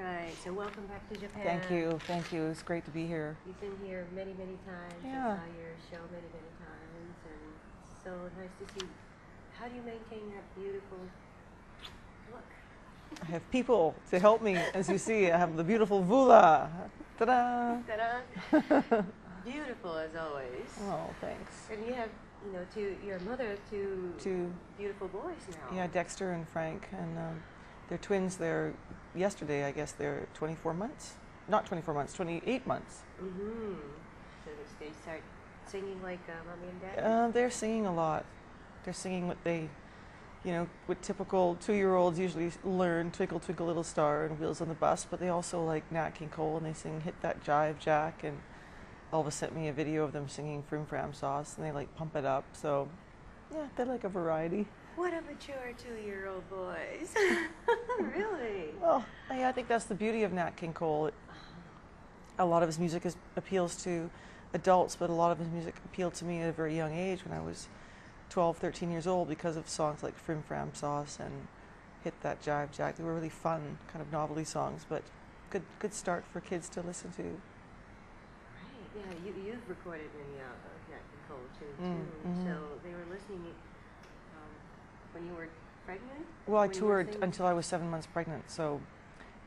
Right. So welcome back to Japan. Thank you. Thank you. It's great to be here. You've been here many, many times. Yeah. I saw your show many, many times, and it's so nice to see. How do you maintain that beautiful look? I have people to help me. As you see, I have the beautiful Vula. Ta-da! Ta-da! Beautiful as always. Oh, thanks. And you have, your mother, two beautiful boys now. Yeah, Dexter and Frank, and they're twins. They're yesterday, I guess. They're 24 months. Not 24 months. 28 months. Mm-hmm. So they start singing like mommy and daddy. They're singing a lot. They're singing what they, what typical 2-year-olds usually learn: "Twinkle Twinkle Little Star" and "Wheels on the Bus." But they also like Nat King Cole, and they sing "Hit That Jive Jack." And Elvis sent me a video of them singing "Frim Fram Sauce," and they like pump it up. So, yeah, they're like a variety. What a mature 2-year-old boys. Really? Well, yeah, I think that's the beauty of Nat King Cole. A lot of his music appeals to adults, but a lot of his music appealed to me at a very young age when I was 12, 13 years old because of songs like "Frim Fram Sauce" and "Hit That Jive Jack." They were really fun, kind of novelty songs, but good start for kids to listen to. Right, yeah, you've recorded many Nat King Cole too. Mm-hmm. So they were listening when you were pregnant? Well, I toured until I was 7 months pregnant, so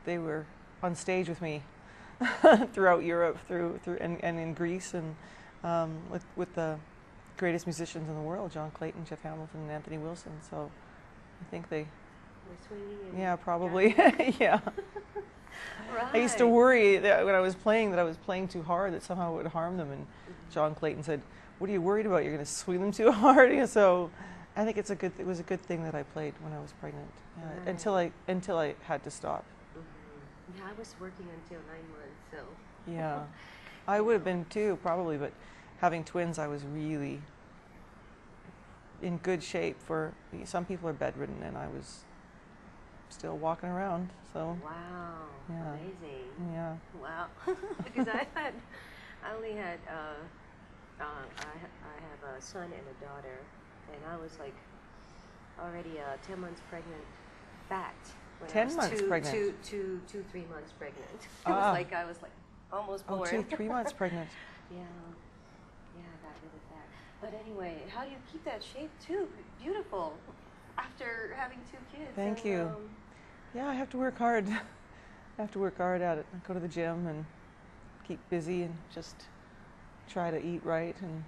they were on stage with me throughout Europe, and in Greece, and with the greatest musicians in the world: John Clayton, Jeff Hamilton, and Anthony Wilson. So I think they were swinging. And yeah, probably. Yeah. Right. I used to worry that when I was playing too hard, that somehow it would harm them. And John Clayton said, "What are you worried about? You're going to swing them too hard." And so I think it was a good thing that I played when I was pregnant, right. until I had to stop. Mm-hmm. Yeah, I was working until 9 months, so. Yeah, I would have been too, probably, but having twins, I was really in good shape. For some people are bedridden, and I was still walking around. So. Wow. Yeah. Amazing. Yeah. Wow. Because I only had I have a son and a daughter, and I was like already 10 months pregnant. Fact. 10 months pregnant. 3 months pregnant. I was like almost born. Oh, 3 months pregnant. Yeah. Yeah, I got rid of that. But anyway, how do you keep that shape too? Beautiful. After having 2 kids. Thank you. Yeah, I have to work hard. I have to work hard at it. I go to the gym and keep busy and just try to eat right. And,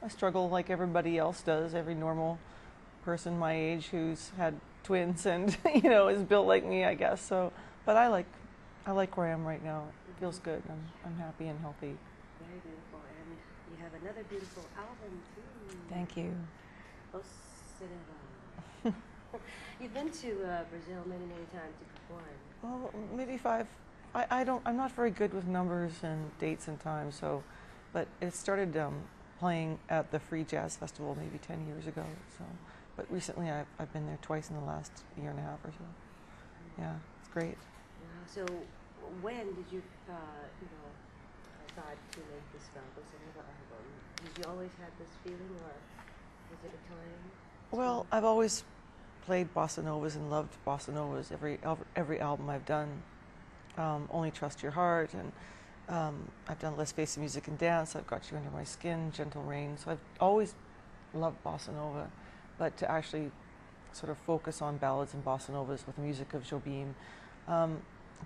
I struggle like everybody else does, every normal person my age who's had twins and, is built like me, I guess. So, but I like where I am right now. It feels good. I'm happy and healthy. Very beautiful. And you have another beautiful album, too. Thank you. You've been to Brazil many, many times to perform. Well, maybe 5. I'm not very good with numbers and dates and times, so, but it started playing at the Free Jazz Festival maybe 10 years ago. So, but recently I've been there twice in the last year and a half or so. Yeah, it's great. So, when did you, decide to make this Bossa album? Did you always have this feeling, or was it a time? Well, I've always played bossa novas and loved bossa novas. Every album I've done, Only Trust Your Heart, and I've done Let's Face the Music and Dance. I've Got You Under My Skin, Gentle Rain. So I've always loved bossa nova, but to actually sort of focus on ballads and bossa novas with the music of Jobim,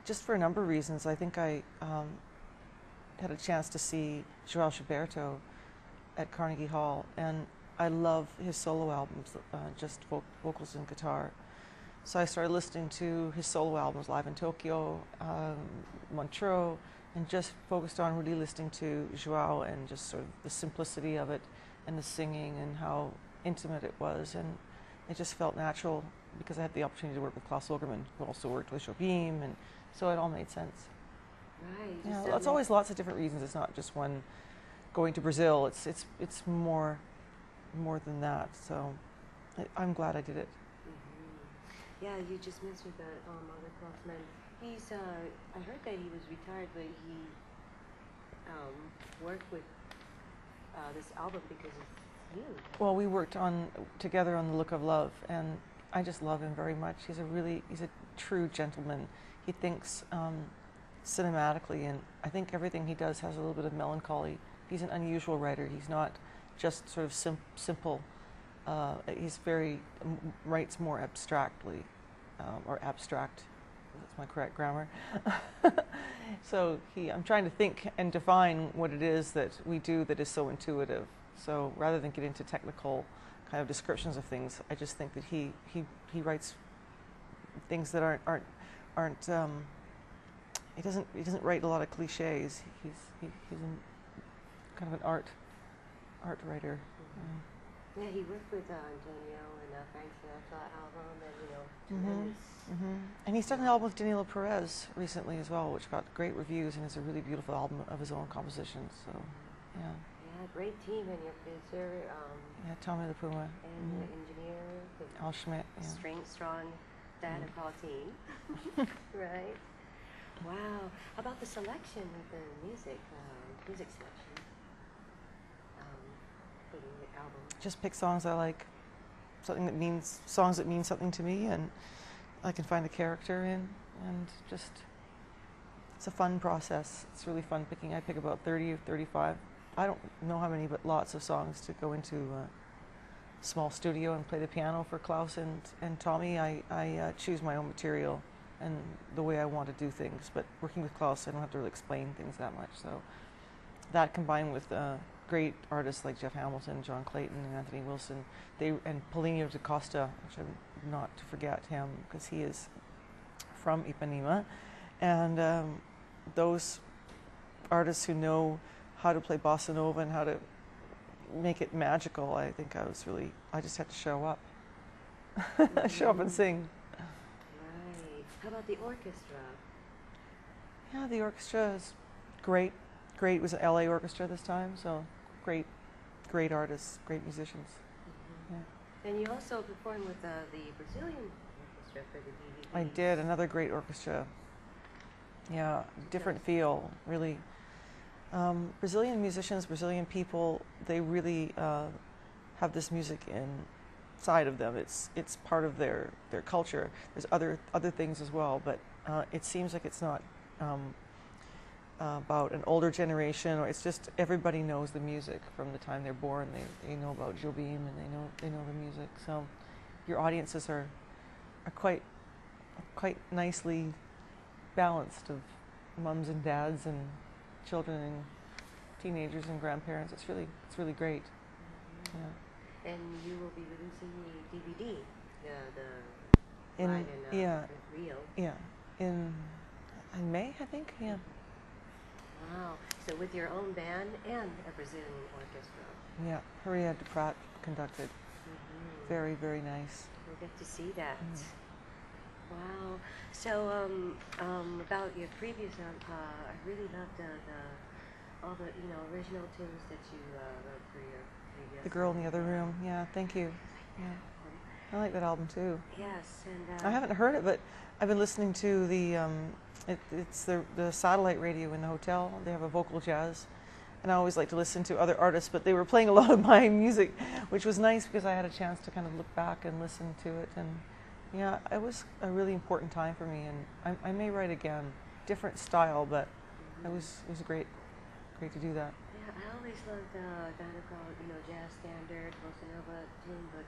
just for a number of reasons. I think I had a chance to see João Gilberto at Carnegie Hall, and I love his solo albums, just vocals and guitar. So I started listening to his solo albums live in Tokyo, Montreux, and just focused on really listening to João and just sort of the simplicity of it and the singing and how intimate it was. And it just felt natural because I had the opportunity to work with Klaus Ogerman, who also worked with Jobim, and so it all made sense. Right. Yeah, it's always lots of different reasons. It's not just one. Going to Brazil, it's more than that. So I'm glad I did it. Mm-hmm. Yeah, you just mentioned the other Kaufman. He's I heard that he was retired, but he worked with this album because of you. Well, we worked together on The Look of Love, and I just love him very much. He's a true gentleman. He thinks cinematically, and I think everything he does has a little bit of melancholy. He's an unusual writer. He's not just sort of simple. He's writes more abstractly, or abstract. That's my correct grammar. So I'm trying to think and define what it is that we do that is so intuitive. So rather than get into technical kind of descriptions of things, I just think that he writes things that aren't he doesn't write a lot of cliches. He's kind of an art writer. Yeah, he worked with Antonio and Frank Sinatra album, and tremendous. And he's done an album with Danilo Perez recently as well, which got great reviews and is a really beautiful album of his own compositions. So, yeah. Yeah, great team, and your producer. Yeah, Tommy the Puma. And the engineer. Al Schmidt. Yeah. Strong dad and Paul team. Right. Wow. How about the selection of the music selection for the album? Just pick songs I like, songs that mean something to me, and I can find a character in, and just, it's a fun process. It's really fun picking. I pick about 30 or 35. I don't know how many, but lots of songs to go into a small studio and play the piano for Klaus and Tommy. I choose my own material and the way I want to do things, but working with Klaus, I don't have to really explain things that much. So that combined with great artists like Jeff Hamilton, John Clayton, and Anthony Wilson, and Paulinho da Costa, which I'm not to forget him because he is from Ipanema, and those artists who know how to play bossa nova and how to make it magical. I think I just had to show up, show up and sing. Right. How about the orchestra? Yeah, the orchestra is great. It was an LA orchestra this time, so great artists, great musicians. Yeah. And you also performed with the Brazilian orchestra for the DVD. I did, another great orchestra. Yeah, different feel, really. Brazilian musicians, Brazilian people, they really have this music inside of them. It's part of their culture. There's other things as well, but it seems like it's not about an older generation, or it's just everybody knows the music from the time they're born. They know about Jobim, and they know the music. So your audiences are quite nicely balanced of mums and dads and children and teenagers and grandparents. It's really great. Yeah. And you will be releasing the DVD, the In Live in Rio. Yeah, in May, I think. Yeah. Wow. So with your own band and a Brazilian orchestra. Yeah, Maria de Prat conducted. Very, very nice. We'll get to see that. Wow. So about your previous I really loved all the original tunes that you wrote for your previous. The Girl in the Other Room. Yeah, thank you. Yeah. I like that album too. Yes, and I haven't heard it, but I've been listening to it's the satellite radio in the hotel. They have a vocal jazz, and I always like to listen to other artists, but they were playing a lot of my music, which was nice because I had a chance to kind of look back and listen to it. And yeah, it was a really important time for me, and I may write again, different style, but it was great to do that. Yeah, I always loved kind of called jazz standard, bossa nova tune, but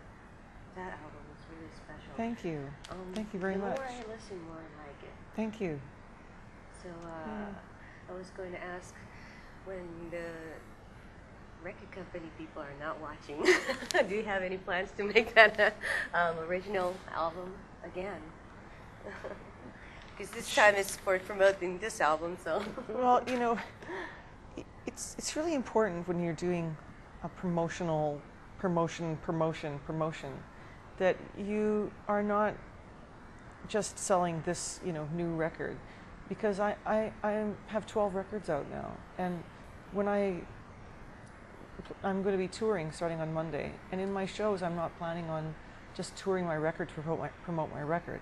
that album was really special. Thank you. Thank you very much. The more I listen, more I like it. Thank you. So I was going to ask, when the record company people are not watching, do you have any plans to make that original album again? Because this time it's for promoting this album, so. Well, it's really important when you're doing a promotion, that you are not just selling this, new record, because I have 12 records out now, and when I'm going to be touring starting on Monday, and in my shows I'm not planning on just touring my record to promote my record.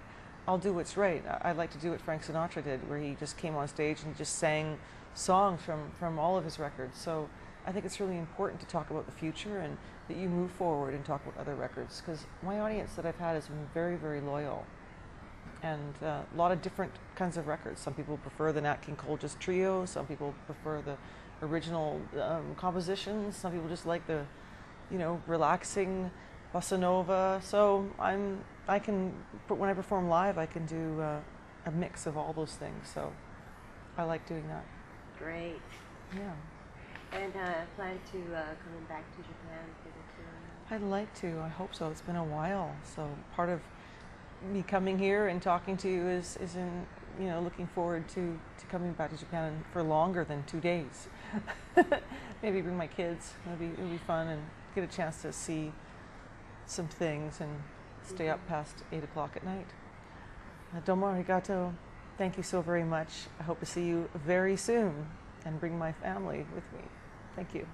I'll do what's right. I'd like to do what Frank Sinatra did, where he just came on stage and just sang songs from all of his records. So I think it's really important to talk about the future, and that you move forward and talk about other records, because my audience that I've had has been very, very loyal. and a lot of different kinds of records. Some people prefer the Nat King Cole just trio. Some people prefer the original compositions. Some people just like the, relaxing bossa nova. So I can, when I perform live, I can do a mix of all those things. So I like doing that. Great. Yeah. And plan to coming back to Japan for the tour? I'd like to. I hope so. It's been a while. So part of me coming here and talking to you is in, looking forward to coming back to Japan for longer than 2 days. Maybe bring my kids. It'll be fun and get a chance to see some things and stay up past 8 o'clock at night. Domo arigato. Thank you so very much. I hope to see you very soon and bring my family with me. Thank you.